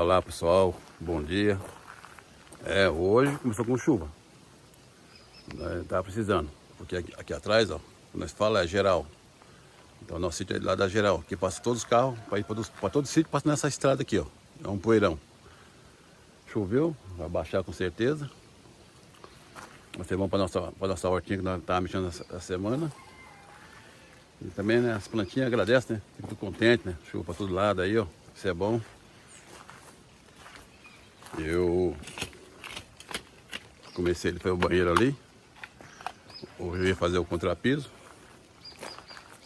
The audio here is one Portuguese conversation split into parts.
Olá pessoal, bom dia. Hoje começou com chuva. Tá precisando, porque aqui atrás, ó, nós fala é geral. Então nosso sítio é lá da geral, aqui passa todos os carros, para ir para todo sítio passa nessa estrada aqui, ó. É um poeirão. Choveu, vai baixar com certeza. Vai ser bom para nossa hortinha que nós estávamos mexendo essa semana. E também, né, as plantinhas agradecem, né? Fico contente, né? Chuva para todo lado aí, ó. Isso é bom. Eu comecei, ele foi o banheiro ali. Hoje eu ia fazer o contrapiso,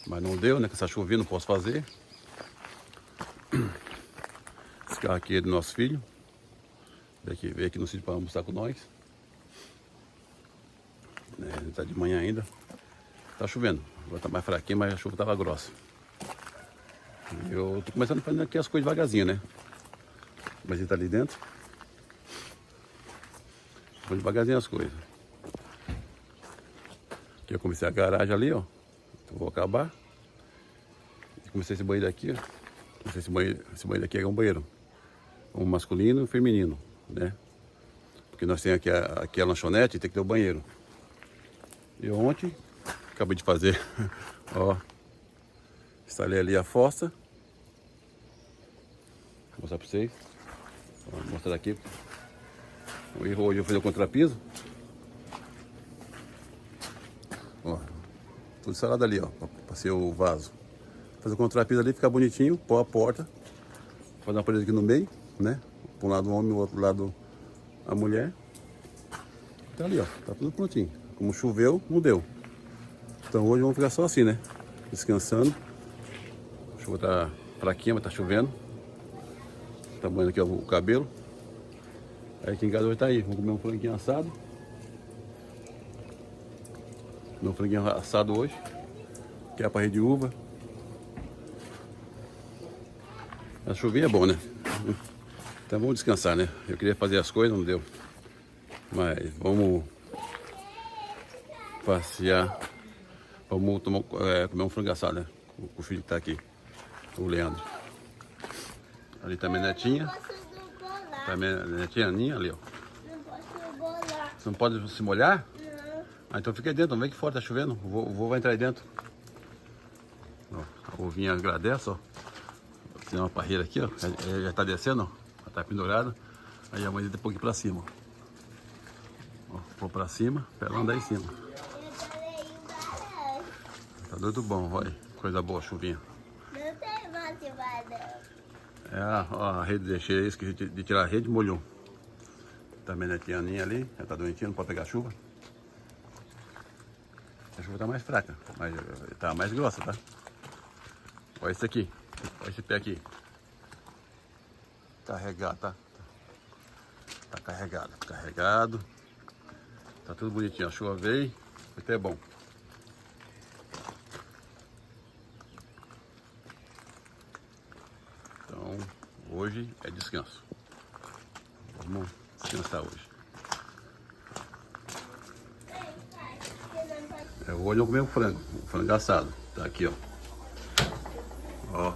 mas não deu, né? Com essa chuvinha não posso fazer. Esse carro aqui é do nosso filho. Veio aqui no sítio para almoçar com nós. Ele tá de manhã ainda. Tá chovendo. Agora tá mais fraquinho, mas a chuva tava grossa. Eu tô começando a fazer aqui as coisas devagarzinho, né? Mas ele tá ali dentro. Vou devagarzinho as coisas. Aqui eu comecei a garagem ali, ó. Então vou acabar. E comecei esse banheiro aqui, ó. Esse banheiro aqui é um banheiro. Um masculino e um feminino, né? Porque nós temos aqui a lanchonete e tem que ter o banheiro. E ontem, acabei de fazer, ó. Instalei ali a fossa. Vou mostrar pra vocês. Vou mostrar aqui. Hoje eu vou fazer o contrapiso. Ó, tudo instalado ali, ó, para ser o vaso. Fazer o contrapiso ali, ficar bonitinho, pôr a porta. Fazer uma parede aqui no meio, né? Para um lado o homem, o outro lado a mulher. Tá ali, ó, tá tudo prontinho. Como choveu, não deu. Então hoje vamos ficar só assim, né? Descansando. A chuva tá fraquinha, mas tá chovendo. Tá banhando aqui ó, o cabelo. Aí aqui em casa hoje tá aí. Vamos comer um franguinho assado. Comer um franguinho assado hoje. Que é a parede de uva. A chuvinha é bom, né? Então vamos descansar, né? Eu queria fazer as coisas, não deu. Mas vamos passear. Vamos comer um frango assado, né? Com o filho que tá aqui. O Leandro. Ali também Netinha. Também Netinha Aninha ali, ó. Não posso bolar. Você não pode se molhar? Não. Ah, então fica aí dentro, não vem aqui fora, tá chovendo. O vô vai entrar aí dentro. Ó, a ovinha agradece, ó. Tem uma parreira aqui, ó. Já tá descendo, ó. Já tá pendurada. Aí a mãe deita um pouquinho pra cima, ó. Pôr pra cima, pra ela andar em cima. Tá tudo bom, olha. Coisa boa, chuvinha. Não tem motivador. A rede deixei, esqueci de tirar a rede, molhou. Também a tia Aninha ali, já tá doentinha, não pode pegar chuva. A chuva tá mais fraca, mas tá mais grossa, tá? Olha esse aqui, olha esse pé aqui. Carregado, tá? Tá carregado. Tá tudo bonitinho, a chuva veio, foi até bom. Então, hoje é descanso. Vamos descansar hoje. Hoje eu comi o frango assado. Tá aqui, ó. Ó.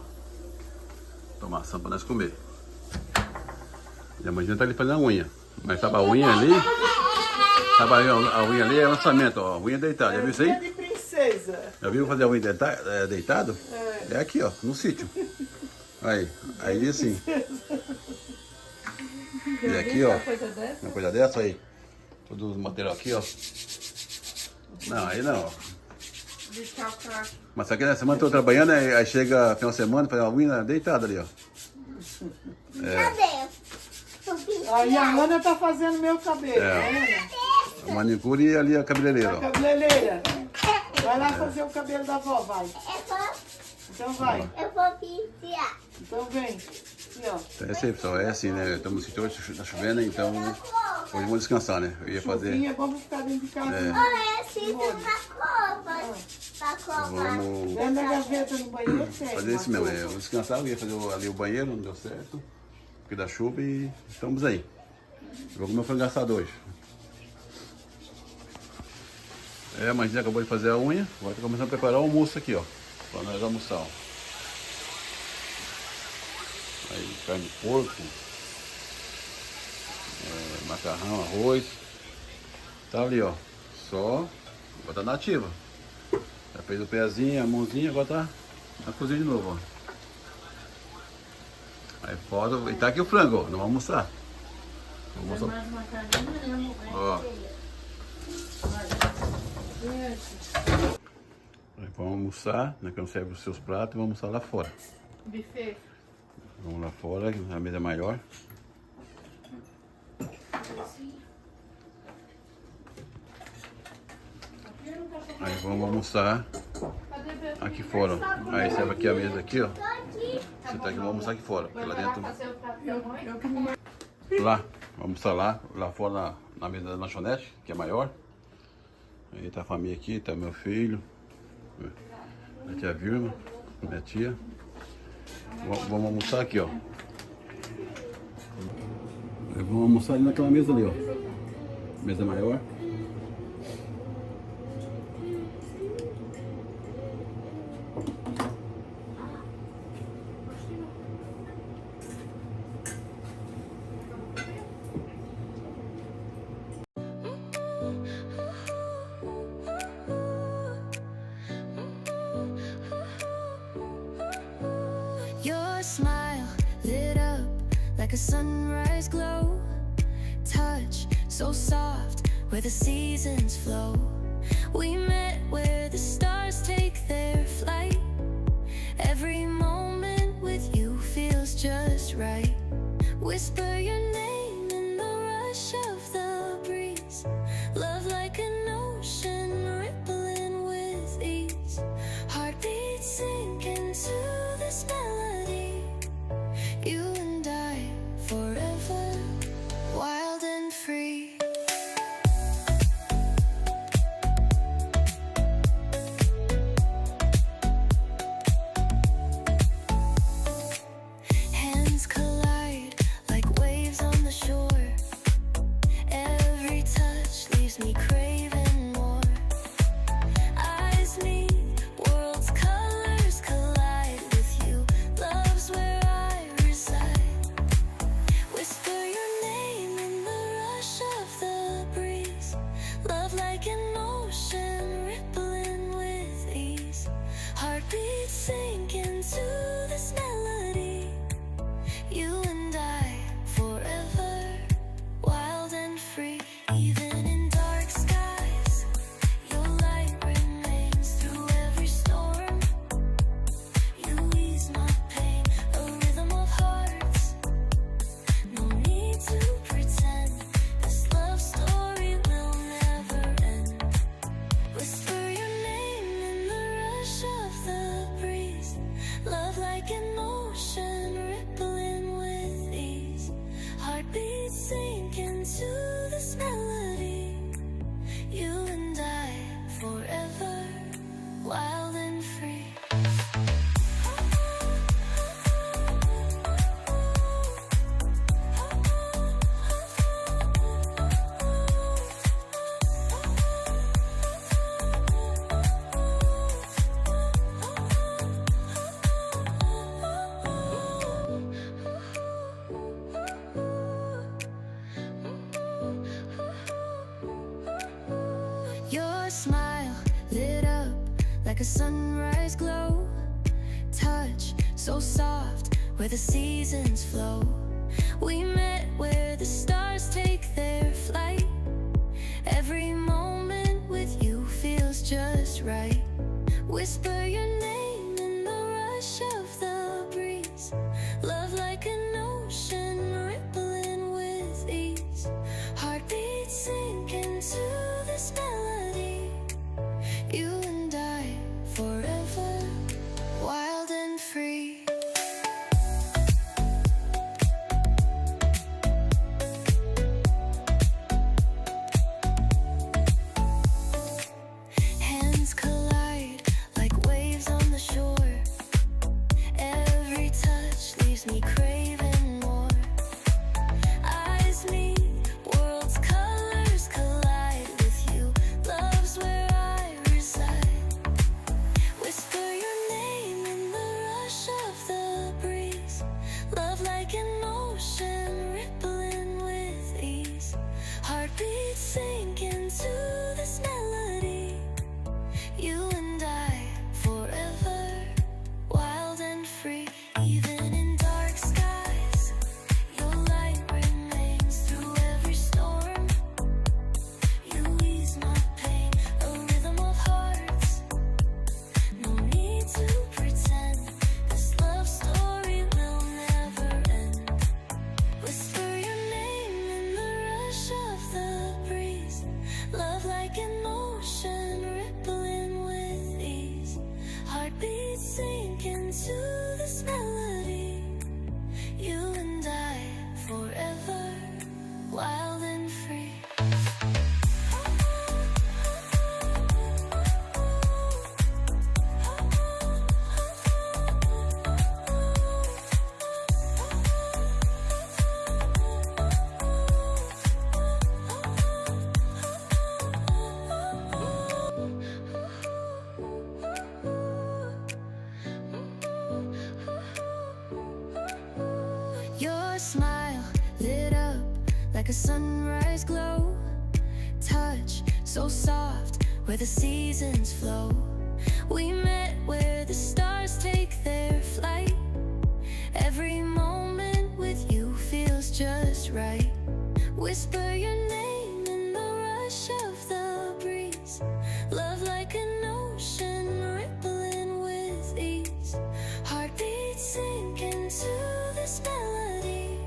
Tomação pra nós comer. E amanhã tá ali fazendo a unha. Mas tava a unha ali. Tava a unha ali, é lançamento, ó. A unha deitada. Já viu isso aí? Unha de princesa. Já viu fazer a unha deitado? É aqui, ó, no sítio. Aí assim. E aqui, ó. Uma coisa dessa aí. Todo o material aqui, ó. Não, aí não, ó. Mas só que na semana eu tô trabalhando, aí chega final de semana, faz uma unha deitada ali, ó. Cadê? Aí a Ana tá fazendo meu cabelo. A manicure e ali a cabeleireira, A ó. cabeleireira. Vai lá fazer o cabelo da avó, vai. Então vai. Eu vou pintar. Então vem. Aqui, ó. Então é assim, pessoal, é assim, né? Estamos no sítio hoje, tá chovendo, então hoje vamos descansar, né? Eu ia fazer. Chuvinha é bom pra ficar dentro de casa. Olha, assim na copa. Na copa. Vamos Dentro da gaveta no banheiro tem. fazer isso mesmo, vamos descansar, eu ia fazer ali o banheiro, não deu certo. Porque da chuva e estamos aí. Eu vou comer um frango assado hoje. A mãe já acabou de fazer a unha, agora tá começando a preparar o almoço aqui, ó. Pra nós almoçar, ó. Aí, carne de porco, macarrão, arroz. Tá ali, ó. Só. Agora tá na ativa. Já fez o pezinho, a mãozinha, agora tá na cozinha de novo, ó. Aí fora. E tá aqui o frango, ó. Nós vamos almoçar. Vamos almoçar. Mais macarrão, né? Ó. Aí vamos almoçar, né? Que não serve os seus pratos e vamos almoçar lá fora. Buffet. Vamos lá fora, a mesa é maior. Aí vamos almoçar aqui fora. Ó. Aí serve aqui a mesa aqui, ó. Você tá aqui, vamos almoçar aqui fora. Porque lá dentro. Lá, vamos almoçar lá fora na mesa da lanchonete, que é maior. Aí tá a família aqui, tá meu filho, a tia Vilma, minha tia. Vamos almoçar aqui, ó. Vamos almoçar ali naquela mesa ali, ó. Mesa maior. Your smile lit up like a sunrise glow. Touch so soft where the seasons flow. We met where the stars take their flight. Every moment with you feels just right. Whisper your name in the rush of the breeze. Love like an ocean rippling with ease. Heartbeats sink into this melody. You and I forever, wild and free. Hands collide like waves on the shore. Every touch leaves me craving more. Eyes meet, worlds colors collide with you. Love's where I reside. Whisper your name in the rush of the breeze. Love like an ocean rippling with ease. Heartbeats sink into this melody. You and I forever, wild and free. Even in dark skies, your light remains through every storm. You ease my pain, a rhythm of hearts. No need to pretend, this love story will never end. Whisper your name in the rush of the breeze. Love like an ocean rippling with ease. Heartbeats sink into this melody. You and I forever, wild and free. Your smile lit up like a sunrise glow. Touch so soft where the seasons flow. We met where the stars take their flight. Every moment with you feels just right. Whisper your name in the rush of the breeze. Love like an ocean rippling with ease. Heartbeats sink into this melody. You and I forever, wild and free. Hands collide like waves Heartbeats sink into this melody. You and I forever, wild and free. Even in dark skies, your light remains through every storm. You ease my pain, a rhythm of hearts. No need to pretend, this love story will never end. Whisper your name in the rush of the breeze. Love like an ocean, rippling with ease. Heartbeats sink into this melody. You and I forever, wild and free. Your smile lit up like a sunrise glow. Touch so soft where the seasons flow. We met where the stars take their flight. Every moment with you feels just right. Whisper your name in the rush of the breeze. Love like an ocean, rippling with ease. Heartbeats sink into this melody.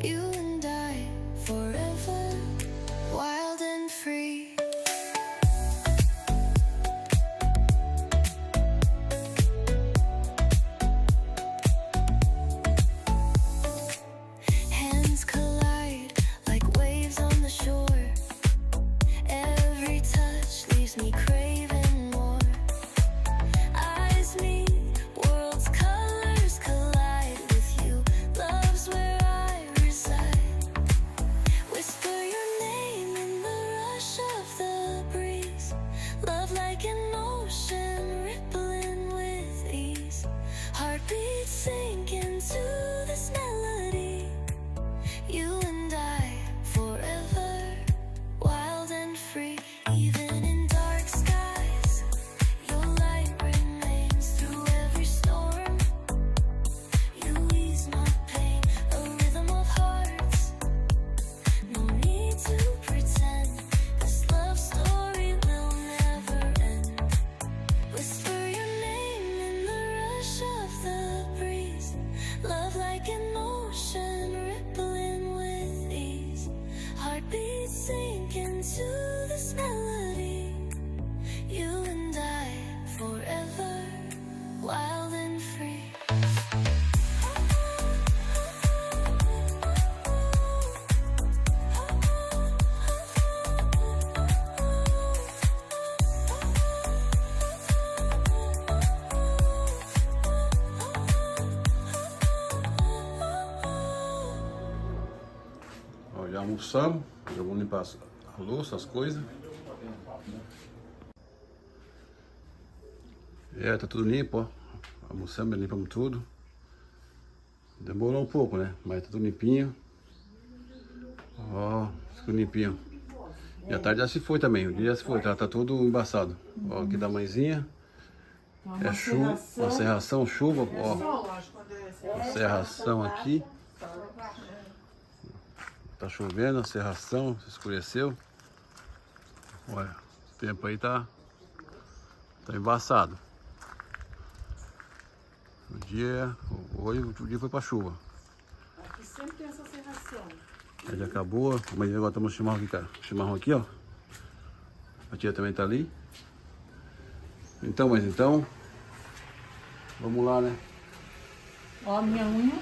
You and I forever, wild and free. Hands collide like waves on the shore. Every touch leaves me craving more. Eyes meet, worlds' colors collide with you. Love's where I reside. Whisper your name in the rush of the breeze. Love like an ocean, rippling with ease. Heartbeats sink into this melody. You and I forever, wild and free. Even in dark skies, your light remains through every storm. You ease my pain, a rhythm of hearts. No need to pretend, this love story will never end. Whisper your name in the rush of the breeze. Love like an ocean, rippling with ease. Heartbeats sink into this melody. You and I forever, wild and free. Ó, já almoçamos, já vamos limpar a louça, as coisas. Tá tudo limpo, ó. Almoçamos, limpamos tudo. Demorou um pouco, né? Mas tá tudo limpinho. Ó, ficou limpinho. E a tarde já se foi também, o dia já se foi, tá tudo embaçado. Ó, aqui da mãezinha. É chuva, uma serração, chuva, ó. A serração aqui. Tá chovendo, a serração, escureceu. Olha, o tempo aí tá embaçado. Hoje o dia foi pra chuva. Aqui sempre tem essa serração. Aí já acabou, mas agora estamos chimarrão aqui, ó. A tia também tá ali. Então, vamos lá, né? Ó a minha unha.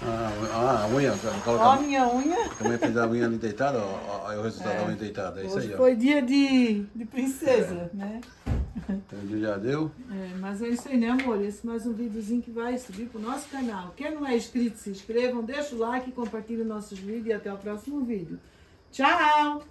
A unha, Ó a minha unha. a mãe fez a unha ali deitada, ó, o resultado da unha deitada, é isso Hoje aí, ó. foi dia de princesa, né? Então, o dia já deu. Mas é isso aí, né, amor? Esse é mais um videozinho que vai subir pro nosso canal. Quem não é inscrito, se inscrevam, deixa o like, compartilhe nossos vídeos e até o próximo vídeo. Tchau!